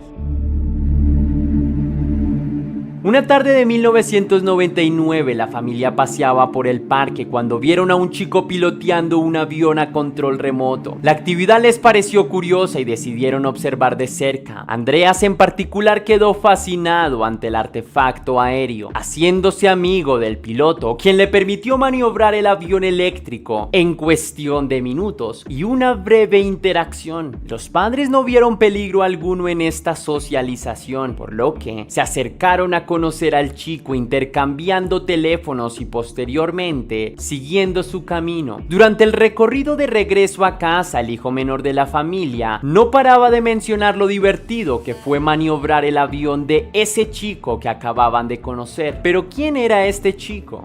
Una tarde de 1999, la familia paseaba por el parque cuando vieron a un chico piloteando un avión a control remoto. La actividad les pareció curiosa y decidieron observar de cerca. Andreas en particular quedó fascinado ante el artefacto aéreo, haciéndose amigo del piloto, quien le permitió maniobrar el avión eléctrico en cuestión de minutos y una breve interacción. Los padres no vieron peligro alguno en esta socialización, por lo que se acercaron a conocer al chico intercambiando teléfonos y posteriormente siguiendo su camino. Durante el recorrido de regreso a casa, el hijo menor de la familia no paraba de mencionar lo divertido que fue maniobrar el avión de ese chico que acababan de conocer. Pero ¿quién era este chico?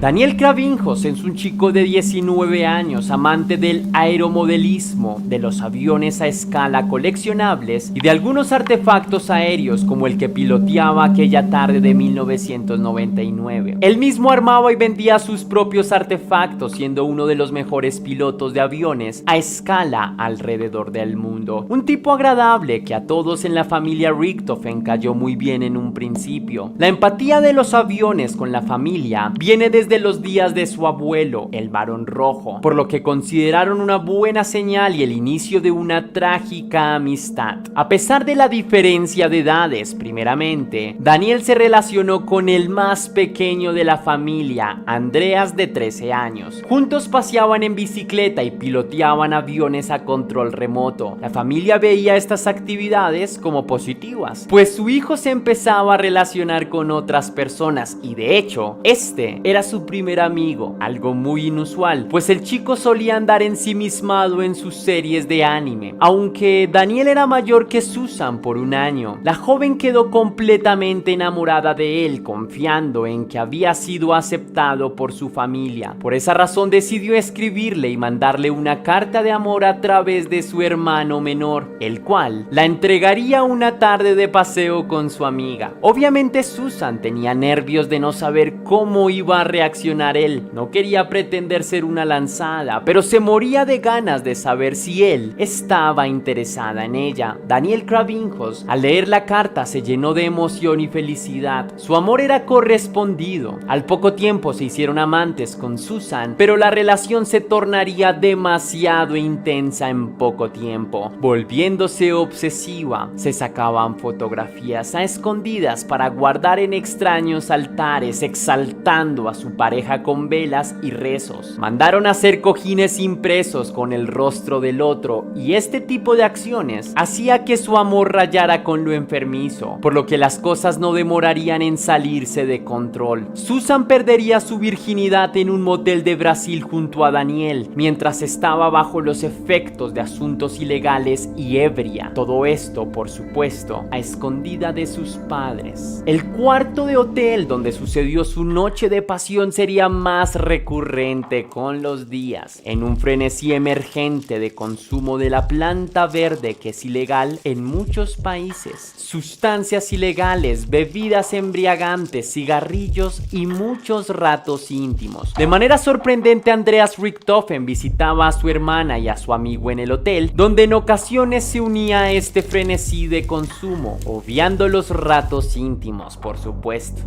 Daniel Kravinhos es un chico de 19 años, amante del aeromodelismo, de los aviones a escala coleccionables y de algunos artefactos aéreos como el que piloteaba aquella tarde de 1999. Él mismo armaba y vendía sus propios artefactos, siendo uno de los mejores pilotos de aviones a escala alrededor del mundo. Un tipo agradable que a todos en la familia Richthofen cayó muy bien en un principio. La empatía de los aviones con la familia viene desde los días de su abuelo, el Barón Rojo, por lo que consideraron una buena señal y el inicio de una trágica amistad. A pesar de la diferencia de edades, primeramente, Daniel se relacionó con el más pequeño de la familia, Andreas, de 13 años. Juntos paseaban en bicicleta y piloteaban aviones a control remoto. La familia veía estas actividades como positivas, pues su hijo se empezaba a relacionar con otras personas y de hecho, este era su primer amigo, algo muy inusual, pues el chico solía andar ensimismado en sus series de anime. Aunque Daniel era mayor que Susan por un año, la joven quedó completamente enamorada de él, confiando en que había sido aceptado por su familia. Por esa razón decidió escribirle y mandarle una carta de amor a través de su hermano menor, el cual la entregaría una tarde de paseo con su amiga. Obviamente Susan tenía nervios de no saber cómo iba a reaccionar él. No quería pretender ser una lanzada, pero se moría de ganas de saber si él estaba interesada en ella. Daniel Kravinhos, al leer la carta, se llenó de emoción y felicidad. Su amor era correspondido. Al poco tiempo se hicieron amantes con Susan, pero la relación se tornaría demasiado intensa en poco tiempo, volviéndose obsesiva. Se sacaban fotografías a escondidas para guardar en extraños altares, exaltando a su pareja con velas y rezos. Mandaron a hacer cojines impresos con el rostro del otro y este tipo de acciones hacía que su amor rayara con lo enfermizo, por lo que las cosas no demorarían en salirse de control. Susan perdería su virginidad en un motel de Brasil junto a Daniel, mientras estaba bajo los efectos de asuntos ilegales y ebria. Todo esto, por supuesto, a escondida de sus padres. El cuarto de hotel donde sucedió su noche de pasión sería más recurrente con los días, en un frenesí emergente de consumo de la planta verde que es ilegal en muchos países. Sustancias ilegales, bebidas embriagantes, cigarrillos y muchos ratos íntimos. De manera sorprendente, Andreas Richthofen visitaba a su hermana y a su amigo en el hotel, donde en ocasiones se unía a este frenesí de consumo, obviando los ratos íntimos, por supuesto.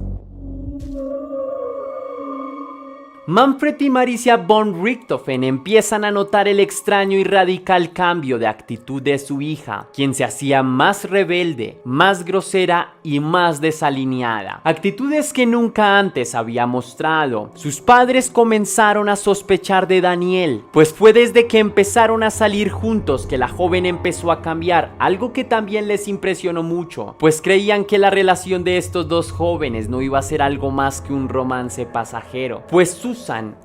Manfred y Marisia von Richthofen empiezan a notar el extraño y radical cambio de actitud de su hija, quien se hacía más rebelde, más grosera y más desalineada, actitudes que nunca antes había mostrado. Sus padres comenzaron a sospechar de Daniel, pues fue desde que empezaron a salir juntos que la joven empezó a cambiar, algo que también les impresionó mucho, pues creían que la relación de estos dos jóvenes no iba a ser algo más que un romance pasajero, pues Susan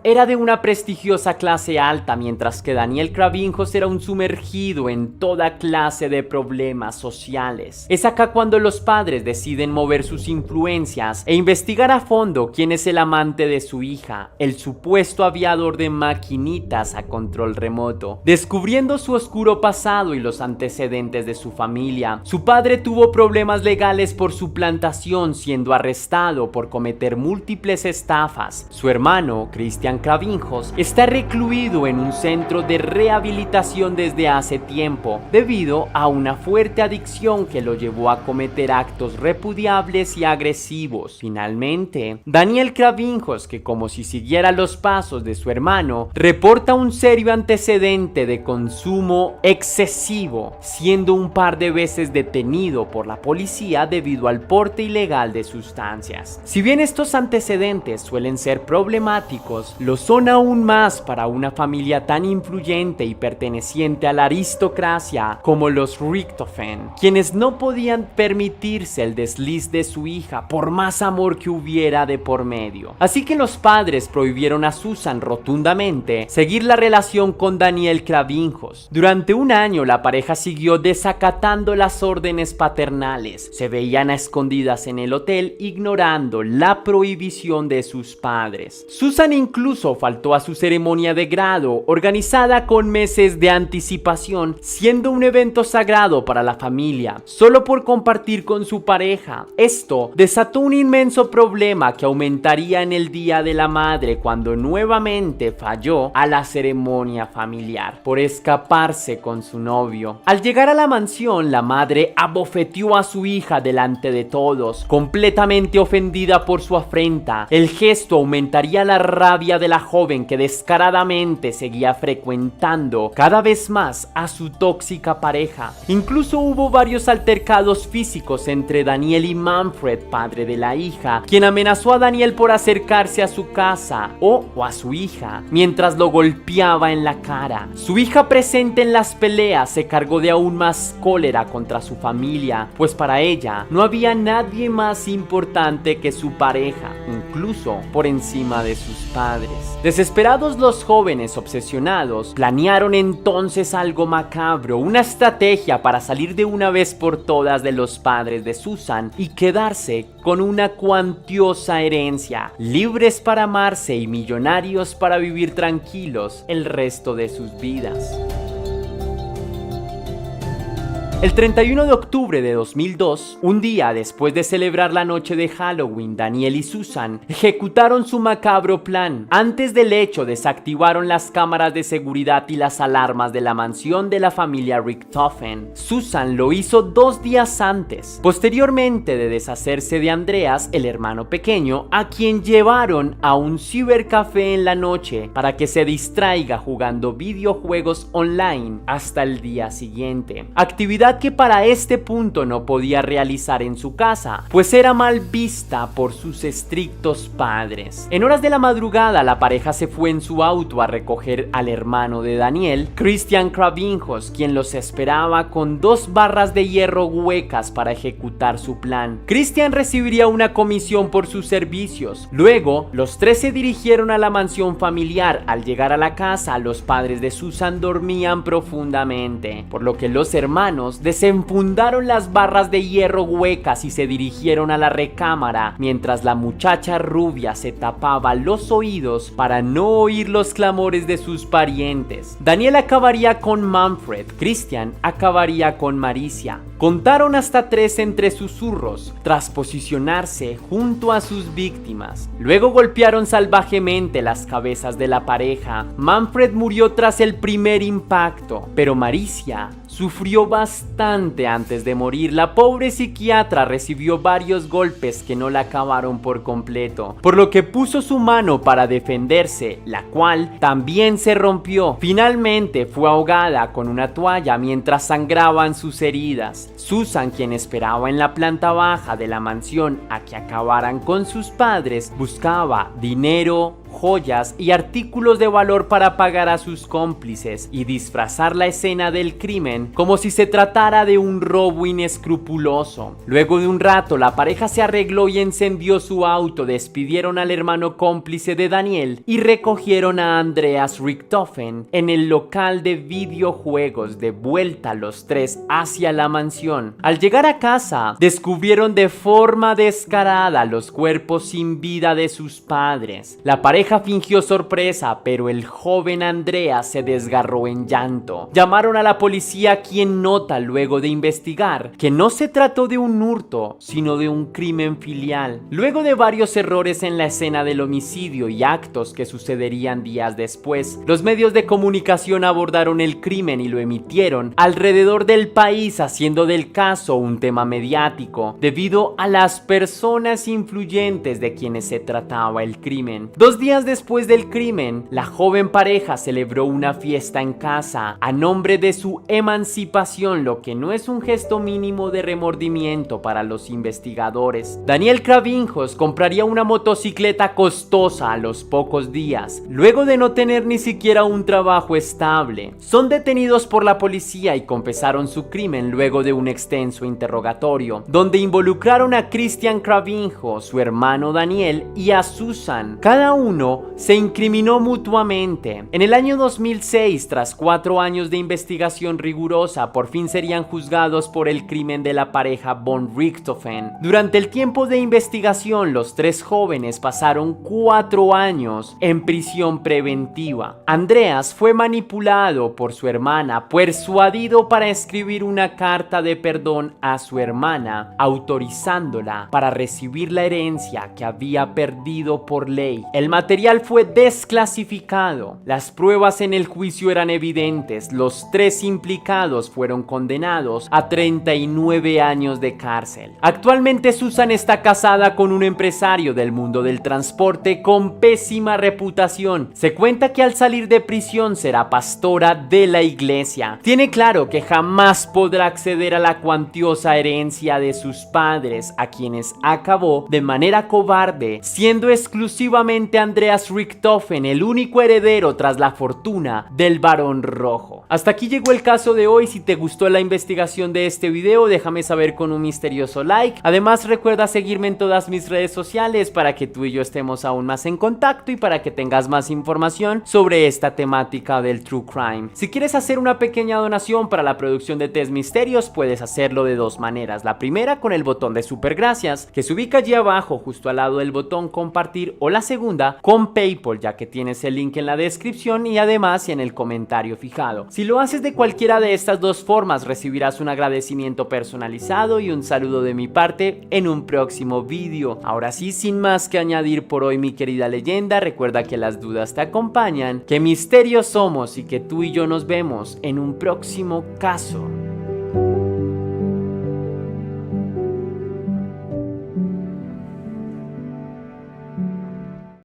era de una prestigiosa clase alta, mientras que Daniel Kravinhos era un sumergido en toda clase de problemas sociales. Es acá cuando los padres deciden mover sus influencias e investigar a fondo quién es el amante de su hija, el supuesto aviador de maquinitas a control remoto. Descubriendo su oscuro pasado y los antecedentes de su familia, su padre tuvo problemas legales por suplantación, siendo arrestado por cometer múltiples estafas. Su hermano hermano, Christian Cravinhos, está recluido en un centro de rehabilitación desde hace tiempo, debido a una fuerte adicción que lo llevó a cometer actos repudiables y agresivos. Finalmente, Daniel Cravinhos, que como si siguiera los pasos de su hermano, reporta un serio antecedente de consumo excesivo, siendo un par de veces detenido por la policía debido al porte ilegal de sustancias. Si bien estos antecedentes suelen ser problemáticos, lo son aún más para una familia tan influyente y perteneciente a la aristocracia como los Richtofen, quienes no podían permitirse el desliz de su hija por más amor que hubiera de por medio. Así que los padres prohibieron a Susan rotundamente seguir la relación con Daniel Cravinhos. Durante un año la pareja siguió desacatando las órdenes paternales, se veían a escondidas en el hotel ignorando la prohibición de sus padres. Susan incluso faltó a su ceremonia de grado, organizada con meses de anticipación, siendo un evento sagrado para la familia, solo por compartir con su pareja. Esto desató un inmenso problema que aumentaría en el Día de la Madre, cuando nuevamente falló a la ceremonia familiar por escaparse con su novio. Al llegar a la mansión, la madre abofeteó a su hija delante de todos, completamente ofendida por su afrenta. El gesto aumentaría la rabia de la joven, que descaradamente seguía frecuentando cada vez más a su tóxica pareja. Incluso hubo varios altercados físicos entre Daniel y Manfred, padre de la hija, quien amenazó a Daniel por acercarse a su casa o a su hija mientras lo golpeaba en la cara. Su hija, presente en las peleas, se cargó de aún más cólera contra su familia, pues para ella no había nadie más importante que su pareja, incluso por encima de sus padres. Desesperados, los jóvenes obsesionados planearon entonces algo macabro, una estrategia para salir de una vez por todas de los padres de Susan y quedarse con una cuantiosa herencia, libres para amarse y millonarios para vivir tranquilos el resto de sus vidas. El 31 de octubre de 2002, un día después de celebrar la noche de Halloween, Daniel y Susan ejecutaron su macabro plan. Antes del hecho, desactivaron las cámaras de seguridad y las alarmas de la mansión de la familia Richtofen. Susan lo hizo 2 días antes, posteriormente de deshacerse de Andreas, el hermano pequeño, a quien llevaron a un cibercafé en la noche para que se distraiga jugando videojuegos online hasta el día siguiente. Actividad que para este punto no podía realizar en su casa, pues era mal vista por sus estrictos padres. En horas de la madrugada, la pareja se fue en su auto a recoger al hermano de Daniel, Christian Cravinhos, quien los esperaba con 2 barras de hierro huecas para ejecutar su plan. Christian recibiría una comisión por sus servicios. Luego, los 3 se dirigieron a la mansión familiar. Al llegar a la casa, los padres de Susan dormían profundamente, por lo que los hermanos desenfundaron las barras de hierro huecas y se dirigieron a la recámara, mientras la muchacha rubia se tapaba los oídos para no oír los clamores de sus parientes. Daniel acabaría con Manfred, Christian acabaría con Maricia. Contaron hasta 3 entre susurros, tras posicionarse junto a sus víctimas. Luego golpearon salvajemente las cabezas de la pareja. Manfred murió tras el primer impacto, pero Maricia sufrió bastante antes de morir. La pobre psiquiatra recibió varios golpes que no la acabaron por completo, por lo que puso su mano para defenderse, la cual también se rompió. Finalmente fue ahogada con una toalla mientras sangraban sus heridas. Susan, quien esperaba en la planta baja de la mansión a que acabaran con sus padres, buscaba dinero, joyas y artículos de valor para pagar a sus cómplices y disfrazar la escena del crimen como si se tratara de un robo inescrupuloso. Luego de un rato, la pareja se arregló y encendió su auto, despidieron al hermano cómplice de Daniel y recogieron a Andreas Richtofen en el local de videojuegos. De vuelta los 3 hacia la mansión. Al llegar a casa, descubrieron de forma descarada los cuerpos sin vida de sus padres. La pareja pareja fingió sorpresa, pero el joven Andreas se desgarró en llanto. Llamaron a la policía, quien nota luego de investigar que no se trató de un hurto, sino de un crimen filial. Luego de varios errores en la escena del homicidio y actos que sucederían días después, los medios de comunicación abordaron el crimen y lo emitieron alrededor del país, haciendo del caso un tema mediático debido a las personas influyentes de quienes se trataba el crimen. 2 días después del crimen, la joven pareja celebró una fiesta en casa a nombre de su emancipación, lo que no es un gesto mínimo de remordimiento para los investigadores. Daniel Kravinhos compraría una motocicleta costosa a los pocos días, luego de no tener ni siquiera un trabajo estable. Son detenidos por la policía y confesaron su crimen luego de un extenso interrogatorio, donde involucraron a Christian Kravinhos, su hermano Daniel, y a Susan. Cada uno se incriminó mutuamente. En el año 2006, tras 4 años de investigación rigurosa, por fin serían juzgados por el crimen de la pareja von Richthofen. Durante el tiempo de investigación, los 3 jóvenes pasaron 4 años en prisión preventiva. Andreas fue manipulado por su hermana, persuadido para escribir una carta de perdón a su hermana, autorizándola para recibir la herencia que había perdido por ley. El material fue desclasificado. Las pruebas en el juicio eran evidentes. Los 3 implicados fueron condenados a 39 años de cárcel. Actualmente Susan está casada con un empresario del mundo del transporte con pésima reputación. Se cuenta que al salir de prisión será pastora de la iglesia. Tiene claro que jamás podrá acceder a la cuantiosa herencia de sus padres, a quienes acabó de manera cobarde, siendo exclusivamente Andreas Richthofen el único heredero tras la fortuna del Barón Rojo. Hasta aquí llegó el caso de hoy. Si te gustó la investigación de este video, déjame saber con un misterioso like. Además, recuerda seguirme en todas mis redes sociales para que tú y yo estemos aún más en contacto y para que tengas más información sobre esta temática del True Crime. Si quieres hacer una pequeña donación para la producción de Test Misterios, puedes hacerlo de 2 maneras. La primera, con el botón de super gracias, que se ubica allí abajo justo al lado del botón compartir, o la segunda, con PayPal, ya que tienes el link en la descripción y además en el comentario fijado. Si lo haces de cualquiera de estas 2 formas, recibirás un agradecimiento personalizado y un saludo de mi parte en un próximo vídeo. Ahora sí, sin más que añadir por hoy, mi querida leyenda, recuerda que las dudas te acompañan, que misterios somos y que tú y yo nos vemos en un próximo caso.